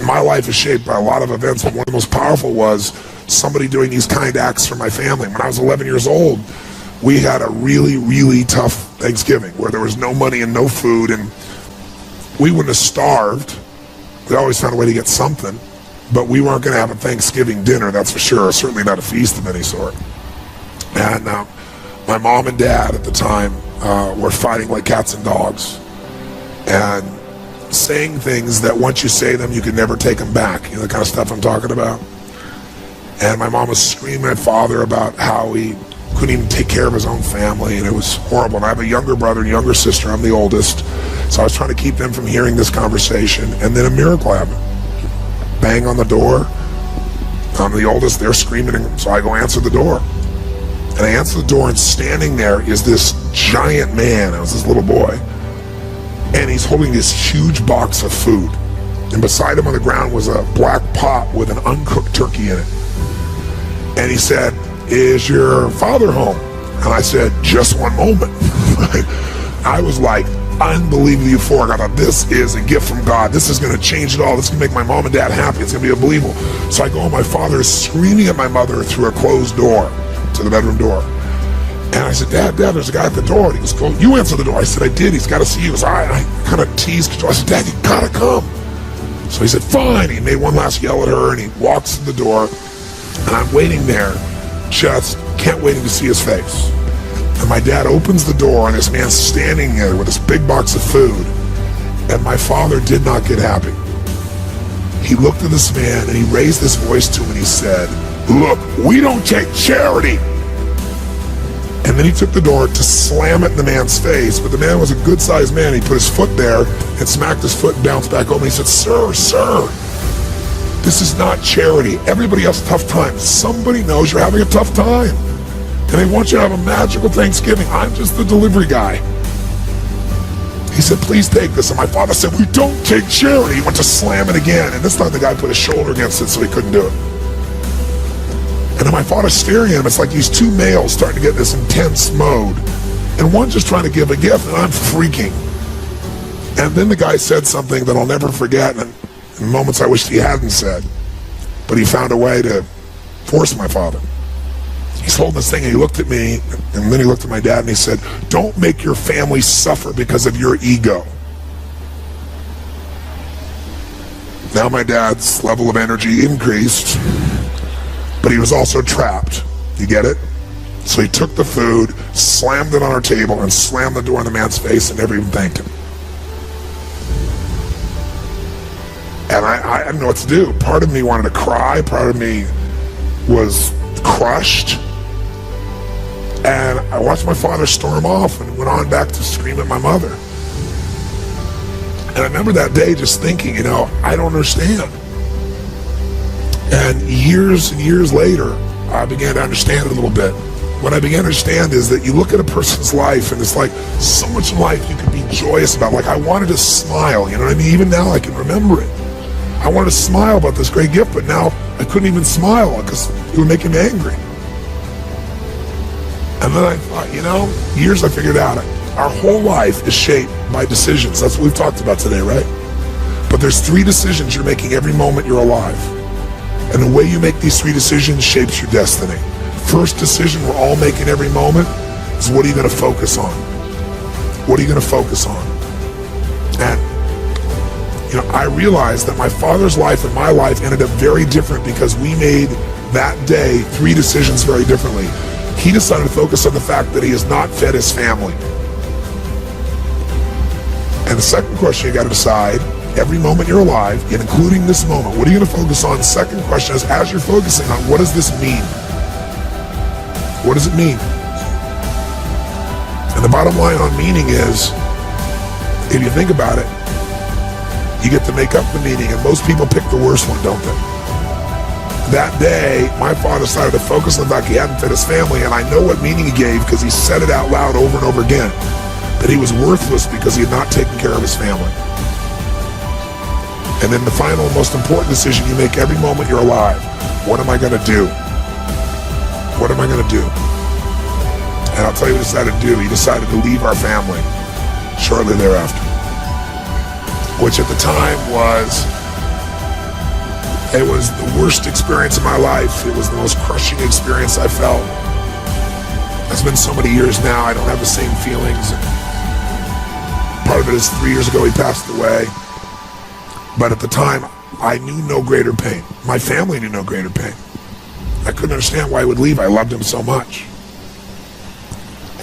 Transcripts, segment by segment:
my life is shaped by a lot of events, but one of the most powerful was somebody doing these kind acts for my family. When I was 11 years old, we had a really, really tough Thanksgiving where there was no money and no food, and we wouldn't have starved. We always found a way to get something, but we weren't going to have a Thanksgiving dinner, that's for sure, certainly not a feast of any sort. And my mom and dad at the time were fighting like cats and dogs and saying things that once you say them, you can never take them back. You know the kind of stuff I'm talking about? And my mom was screaming at father about how he couldn't even take care of his own family, and it was horrible. And I have a younger brother and younger sister. I'm the oldest. So I was trying to keep them from hearing this conversation, and then a miracle happened. Bang on the door. I'm the oldest. They're screaming, so I go answer the door. And I answer the door, and standing there is this giant man. I was this little boy. And he's holding this huge box of food. And beside him on the ground was a black pot with an uncooked turkey in it. And he said, "Is your father home?" And I said, "Just one moment." I was like unbelievably euphoric. I thought, this is a gift from God. This is going to change it all. This is going to make my mom and dad happy. It's going to be unbelievable. So I go, and my father is screaming at my mother through a closed door to the bedroom door. And I said, Dad, there's a guy at the door. And he goes, "You answer the door." I said, "I did. He's got to see you." So I kind of teased. I said, "Dad, you got to come." So he said, "Fine." He made one last yell at her, and he walks to the door. And I'm waiting there, just can't wait to see his face. And my dad opens the door, and this man's standing there with this big box of food. And my father did not get happy. He looked at this man, and he raised his voice to him, and he said, "Look, we don't take charity." And then he took the door to slam it in the man's face, but the man was a good-sized man. He put his foot there and smacked his foot and bounced back over. He said, Sir, this is not charity. Everybody has a tough time. Somebody knows you're having a tough time, and they want you to have a magical Thanksgiving. I'm just the delivery guy." He said, "Please take this." And my father said, "We don't take charity." He went to slam it again, and this time the guy put his shoulder against it so he couldn't do it. And then my father's staring at him. It's like these two males starting to get this intense mode, and one just trying to give a gift, and I'm freaking. And then the guy said something that I'll never forget, and in moments I wished he hadn't said, but he found a way to force my father. He's holding this thing, and he looked at me, and then he looked at my dad, and he said, "Don't make your family suffer because of your ego." Now my dad's level of energy increased, but he was also trapped. You get it? So he took the food, slammed it on our table, and slammed the door in the man's face, and never even thanked him. And I didn't know what to do. Part of me wanted to cry. Part of me was crushed. And I watched my father storm off and went on back to scream at my mother. And I remember that day just thinking, I don't understand. And years later, I began to understand it a little bit. What I began to understand is that you look at a person's life, and it's like so much in life you can be joyous about. Like I wanted to smile, you know what I mean? Even now I can remember it. I wanted to smile about this great gift, but now I couldn't even smile because it would make me angry. And then I thought, years I figured out, our whole life is shaped by decisions. That's what we've talked about today, right? But there's 3 decisions you're making every moment you're alive. And the way you make these 3 decisions shapes your destiny. First decision we're all making every moment is, what are you going to focus on? What are you going to focus on? And, I realized that my father's life and my life ended up very different because we made that day 3 decisions very differently. He decided to focus on the fact that he has not fed his family. And the second question you got to decide, every moment you're alive, and including this moment, what are you going to focus on? The second question is, as you're focusing on, what does this mean? What does it mean? And the bottom line on meaning is, if you think about it, you get to make up the meaning, and most people pick the worst one, don't they? That day, my father decided to focus on the fact he hadn't fed his family, and I know what meaning he gave because he said it out loud over and over again, that he was worthless because he had not taken care of his family. And then the final, most important decision you make every moment you're alive, what am I going to do? What am I going to do? And I'll tell you what he decided to do. He decided to leave our family shortly thereafter, which at the time was It was the worst experience of my life. It was the most crushing experience I felt. It's been so many years now, I don't have the same feelings. Part of it is 3 years ago he passed away. But at the time, I knew no greater pain. My family knew no greater pain. I couldn't understand why he would leave. I loved him so much.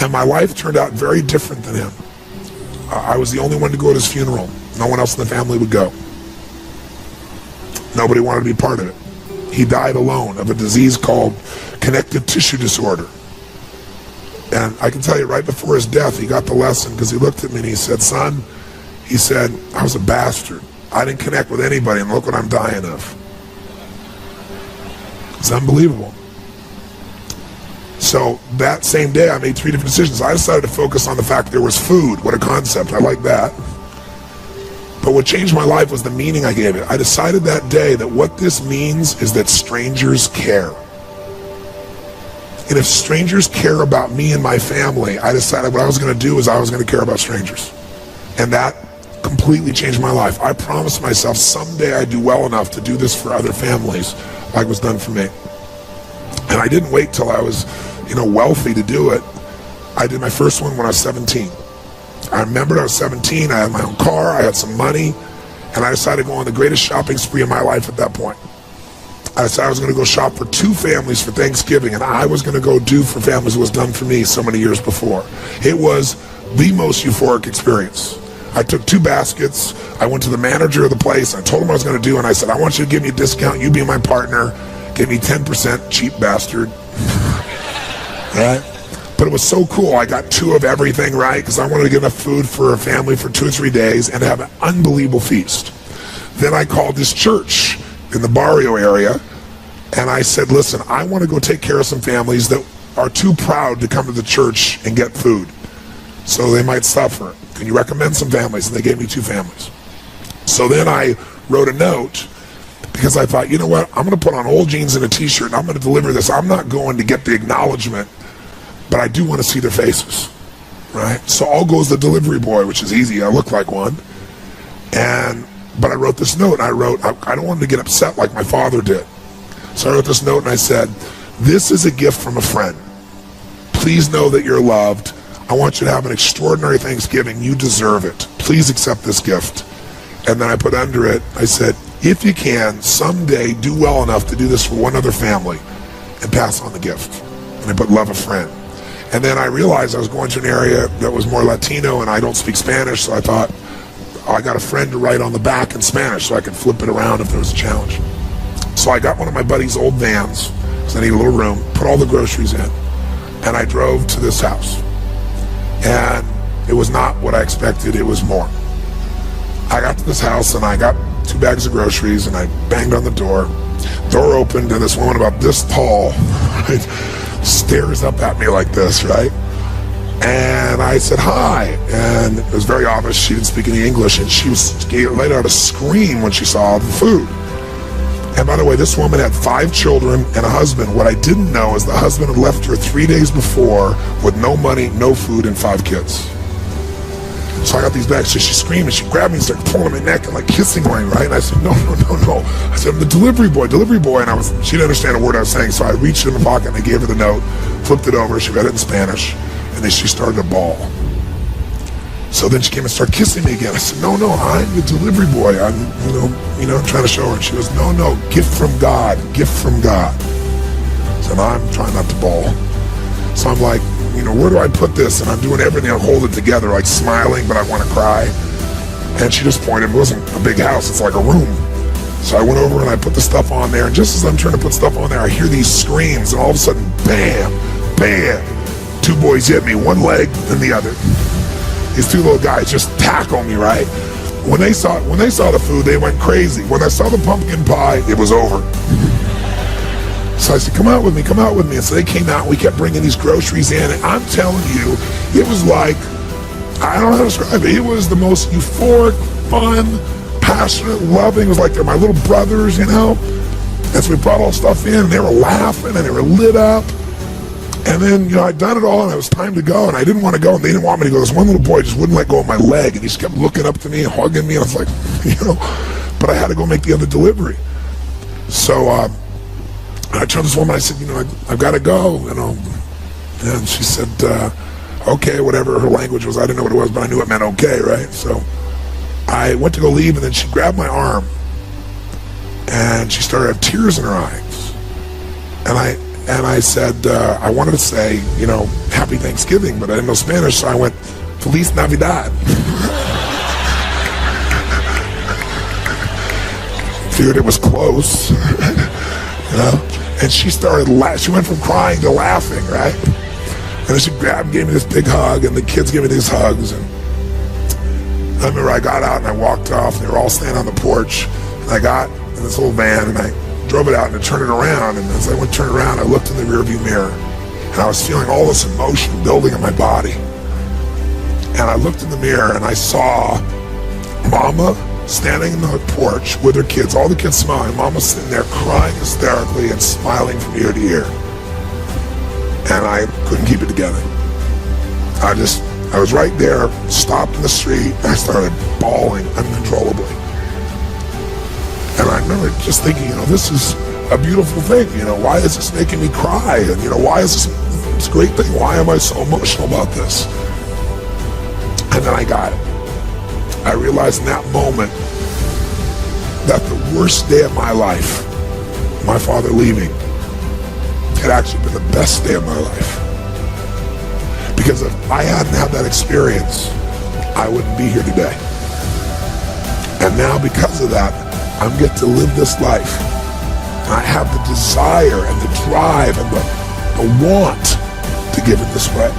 And my life turned out very different than him. I was the only one to go at his funeral. No one else in the family would go. Nobody wanted to be part of it. He died alone of a disease called connective tissue disorder. And I can tell you, right before his death, he got the lesson, because he looked at me and he said, son, he said, I was a bastard. I didn't connect with anybody, and look what I'm dying of. It's unbelievable. So that same day, I made 3 different decisions. I decided to focus on the fact there was food. What a concept. I like that. But what changed my life was the meaning I gave it. I decided that day that what this means is that strangers care. And if strangers care about me and my family, I decided what I was going to do is I was going to care about strangers. And that completely changed my life. I promised myself someday I'd do well enough to do this for other families like was done for me. And I didn't wait till I was, wealthy to do it. I did my first one when I was 17. I remembered I was 17, I had my own car, I had some money, and I decided to go on the greatest shopping spree of my life at that point. I decided I was going to go shop for 2 families for Thanksgiving, and I was going to go do for families what was done for me so many years before. It was the most euphoric experience. I took 2 baskets, I went to the manager of the place, I told him what I was going to do, and I said, I want you to give me a discount, you be my partner, give me 10%, cheap bastard. Right? But it was so cool, I got 2 of everything, right? Because I wanted to get enough food for a family for 2 or 3 days and have an unbelievable feast. Then I called this church in the barrio area, and I said, listen, I want to go take care of some families that are too proud to come to the church and get food, so they might suffer. Can you recommend some families? And they gave me 2 families. So then I wrote a note, because I thought, you know what, I'm going to put on old jeans and a t-shirt, and I'm going to deliver this. I'm not going to get the acknowledgement, but I do want to see their faces, right? So I'll go as the delivery boy, which is easy. I look like one. But I wrote this note, and I don't want him to get upset like my father did. So I wrote this note, and I said, this is a gift from a friend. Please know that you're loved. I want you to have an extraordinary Thanksgiving. You deserve it. Please accept this gift. And then I put under it, I said, if you can, someday do well enough to do this for one other family and pass on the gift. And I put love a friend. And then I realized I was going to an area that was more Latino, and I don't speak Spanish, so I thought, I got a friend to write on the back in Spanish so I could flip it around if there was a challenge. So I got one of my buddy's old vans, because I need a little room, put all the groceries in, and I drove to this house. And it was not what I expected, it was more. I got to this house, and I got 2 bags of groceries, and I banged on the door. Door opened, and this woman about this tall, right, stares up at me like this, right? And I said, hi. And it was very obvious she didn't speak any English, and she let out a scream when she saw the food. And by the way, this woman had 5 children and a husband. What I didn't know is the husband had left her 3 days before with no money, no food, and 5 kids. So I got these bags. So she screamed, and she grabbed me and started pulling my neck and like kissing me, right? And I said, no. I said, I'm the delivery boy. And she didn't understand a word I was saying. So I reached in the pocket and I gave her the note, flipped it over. She read it in Spanish, and then she started to bawl. So then she came and started kissing me again. I said, no, I'm the delivery boy. I'm, trying to show her. And she goes, no, gift from God. So now I'm trying not to bawl. So I'm like, where do I put this? And I'm doing everything. I hold it together, like smiling, but I want to cry. And she just pointed. It wasn't a big house. It's like a room. So I went over and I put the stuff on there. And just as I'm trying to put stuff on there, I hear these screams. And all of a sudden, bam, bam. 2 boys hit me, one leg and the other. These 2 little guys just tackle me, right? When they saw the food, they went crazy. When I saw the pumpkin pie, it was over. So I said, come out with me. And so they came out, and we kept bringing these groceries in. And I'm telling you, it was like, I don't know how to describe it. It was the most euphoric, fun, passionate, loving. It was like they're my little brothers, And so we brought all stuff in, and they were laughing, and they were lit up. And then, I'd done it all, and it was time to go, and I didn't want to go, and they didn't want me to go. This one little boy just wouldn't let go of my leg, and he just kept looking up to me and hugging me, and I was like, but I had to go make the other delivery. So I told this woman, I said, I've got to go, And she said, okay, whatever her language was. I didn't know what it was, but I knew it meant okay, right? So I went to go leave, and then she grabbed my arm, and she started to have tears in her eyes. And I said, I wanted to say, Happy Thanksgiving, but I didn't know Spanish, so I went, Feliz Navidad. Figured it was close, And she started she went from crying to laughing, right? And then she gave me this big hug, and the kids gave me these hugs. And I remember I got out and I walked off, and they were all standing on the porch. And I got in this little van, and I drove it out and I turned it around. And as I went to turn it around, I looked in the rearview mirror, and I was feeling all this emotion building in my body. And I looked in the mirror, and I saw Mama standing in the porch with her kids, all the kids smiling. Mama sitting there crying hysterically and smiling from ear to ear. And I couldn't keep it together. I was right there, stopped in the street, and I started bawling uncontrollably. And I remember just thinking, this is a beautiful thing. Why is this making me cry? And why is this great thing? Why am I so emotional about this? And then I got it. I realized in that moment that the worst day of my life, my father leaving, had actually been the best day of my life. Because if I hadn't had that experience, I wouldn't be here today. And now because of that, I get to live this life. And I have the desire and the drive and the want to give it this way.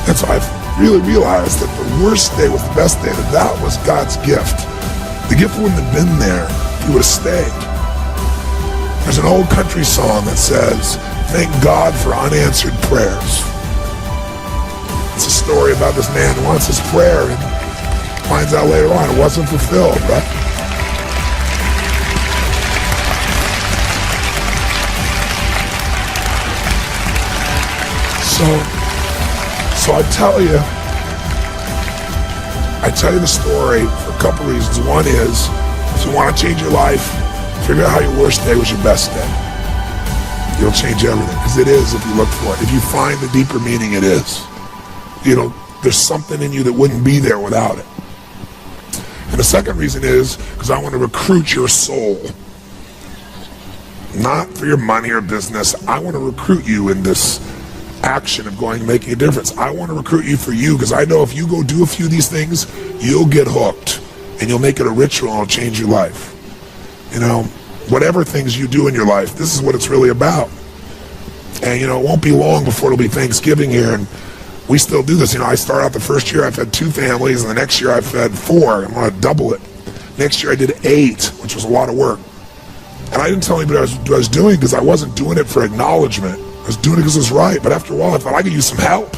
And so I've really realized that the worst day was the best day, that was God's gift. The gift wouldn't have been there if he would have stayed. There's an old country song that says, thank God for unanswered prayers. It's a story about this man who wants his prayer and finds out later on it wasn't fulfilled, right? So I tell you the story for a couple reasons. One is, if you want to change your life, figure out how your worst day was your best day. You'll change everything, because it is if you look for it. If you find the deeper meaning, it is. There's something in you that wouldn't be there without it. And the second reason is because I want to recruit your soul. Not for your money or business. I want to recruit you in this action of going and making a difference. I want to recruit you for you, because I know if you go do a few of these things, you'll get hooked and you'll make it a ritual and it'll change your life. Whatever things you do in your life, this is what it's really about. And it won't be long before it'll be Thanksgiving here, and we still do this. I start out the first year I fed 2 families, and the next year I fed 4. I'm going to double it. Next year I did 8, which was a lot of work. And I didn't tell anybody what I was doing, because I wasn't doing it for acknowledgement. I was doing it because it was right. But after a while I thought I could use some help.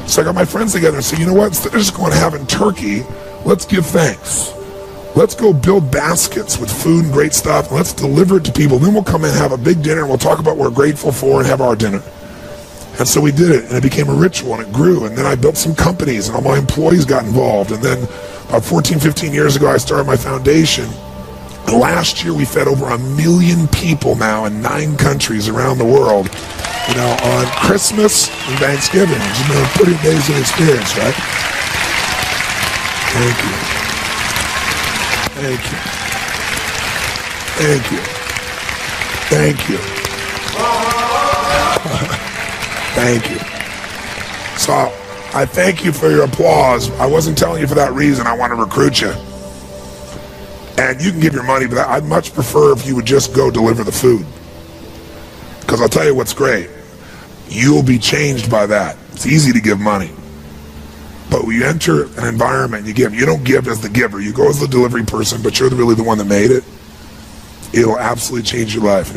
So I got my friends together and said, you know what, instead of just going and having turkey, let's give thanks. Let's go build baskets with food and great stuff, and let's deliver it to people. Then we'll come and have a big dinner, and we'll talk about what we're grateful for and have our dinner. And so we did it, and it became a ritual, and it grew. And then I built some companies, and all my employees got involved. And then about 14, 15 years ago, I started my foundation. And last year, we fed over 1 million people now in 9 countries around the world, on Christmas and Thanksgiving. It's a pretty amazing experience, right? Thank you. Thank you. Thank you. Thank you. Thank you. So I thank you for your applause. I wasn't telling you for that reason. I want to recruit you. And you can give your money, but I'd much prefer if you would just go deliver the food. Because I'll tell you what's great. You'll be changed by that. It's easy to give money. But when you enter an environment and you give, you don't give as the giver. You go as the delivery person, but you're really the one that made it. It'll absolutely change your life.